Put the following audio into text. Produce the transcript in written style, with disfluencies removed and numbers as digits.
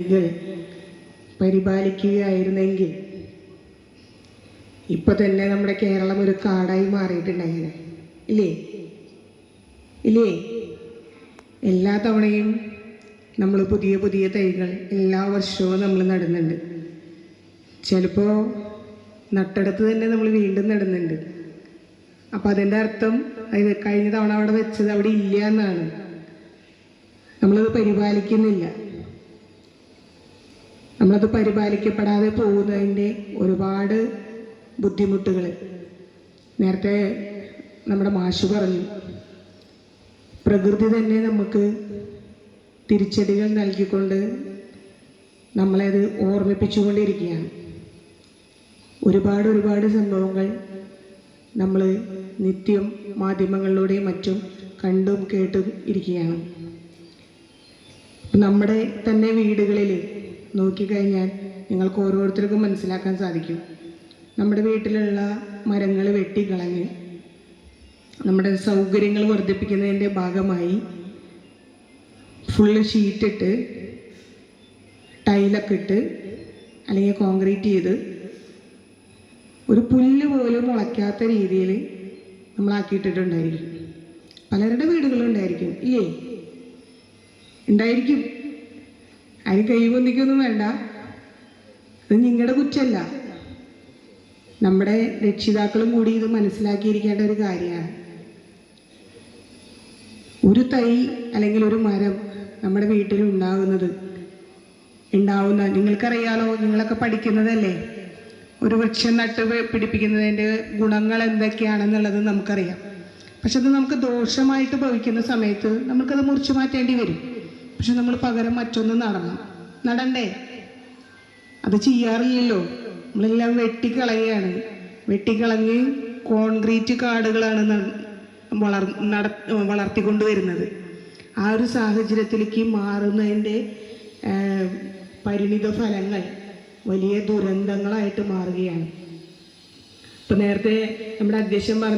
ഇത് പരിപാലിക്കുകയായിരുന്നെങ്കിൽ ഇപ്പൊ തന്നെ നമ്മുടെ കേരളം ഒരു കാടായി മാറിയിട്ടുണ്ടായിരുന്നു. ഇല്ലേ ഇല്ലേ എല്ലാ തവണയും നമ്മൾ പുതിയ പുതിയ തൈകൾ എല്ലാ വർഷവും നമ്മൾ നടുന്നുണ്ട്. ചിലപ്പോൾ നട്ടെടുത്ത് തന്നെ നമ്മൾ വീണ്ടും നടുന്നുണ്ട്. അപ്പം അതിൻ്റെ അർത്ഥം അത് കഴിഞ്ഞ തവണ അവിടെ വെച്ചത് അവിടെ ഇല്ല എന്നാണ്. നമ്മളത് പരിപാലിക്കുന്നില്ല. നമ്മളത് പരിപാലിക്കപ്പെടാതെ പോകുന്നതിൻ്റെ ഒരുപാട് ബുദ്ധിമുട്ടുകൾ നേരത്തെ നമ്മുടെ മാഷ് പറഞ്ഞു. പ്രകൃതി തന്നെ നമുക്ക് തിരിച്ചടികൾ നൽകിക്കൊണ്ട് നമ്മളത് ഓർമ്മിപ്പിച്ചുകൊണ്ടിരിക്കുകയാണ്. ഒരുപാട് സംഭവങ്ങൾ നമ്മൾ നിത്യം മാധ്യമങ്ങളിലൂടെയും മറ്റും കണ്ടും കേട്ടും ഇരിക്കുകയാണ്. നമ്മുടെ തന്നെ വീടുകളിൽ നോക്കിക്കഴിഞ്ഞാൽ നിങ്ങൾക്ക് ഓരോരുത്തർക്കും മനസ്സിലാക്കാൻ സാധിക്കും. നമ്മുടെ വീട്ടിലുള്ള മരങ്ങൾ വെട്ടിക്കളഞ്ഞ് നമ്മുടെ സൗകര്യങ്ങൾ വർദ്ധിപ്പിക്കുന്നതിൻ്റെ ഭാഗമായി ഫുള്ള് ഷീറ്റിട്ട് ടൈലൊക്കെ ഇട്ട് അല്ലെങ്കിൽ കോൺക്രീറ്റ് ചെയ്ത് ഒരു പുല്ല് പോലും മുളയ്ക്കാത്ത രീതിയിൽ നമ്മളാക്കിയിട്ടിട്ടുണ്ടായിരിക്കും. പലരുടെ വീടുകളുണ്ടായിരിക്കും. ഇല്ലേ? ഉണ്ടായിരിക്കും. അതിന് കൈവന്നിക്കൊന്നും വേണ്ട. അത് നിങ്ങളുടെ കുറ്റമല്ല. നമ്മുടെ രക്ഷിതാക്കളും കൂടി ഇത് മനസ്സിലാക്കിയിരിക്കേണ്ട ഒരു കാര്യമാണ്. ഒരു തൈ അല്ലെങ്കിൽ ഒരു മരം നമ്മുടെ വീട്ടിൽ ഉണ്ടാവുന്ന നിങ്ങൾക്കറിയാലോ, നിങ്ങളൊക്കെ പഠിക്കുന്നതല്ലേ. ഒരു വൃക്ഷം നട്ട് പിടിപ്പിക്കുന്നതിൻ്റെ ഗുണങ്ങൾ എന്തൊക്കെയാണെന്നുള്ളത് നമുക്കറിയാം. പക്ഷെ അത് നമുക്ക് ദോഷമായിട്ട് ഭവിക്കുന്ന സമയത്ത് നമുക്കത് മുറിച്ചു മാറ്റേണ്ടി വരും. പക്ഷെ നമ്മൾ പകരം മറ്റൊന്ന് നടണ്ടേ? അത് ചെയ്യാറില്ലല്ലോ. നമ്മളെല്ലാം വെട്ടിക്കളഞ്ഞ് കോൺക്രീറ്റ് കാടുകളാണ് വളർത്തിക്കൊണ്ടുവരുന്നത്. ആ ഒരു സാഹചര്യത്തിലേക്ക് മാറുന്നതിൻ്റെ പരിണിത ഫലങ്ങൾ വലിയ ദുരന്തങ്ങളായിട്ട് മാറുകയാണ്. ഇപ്പം നേരത്തെ നമ്മുടെ അധ്യക്ഷൻ പറഞ്ഞു,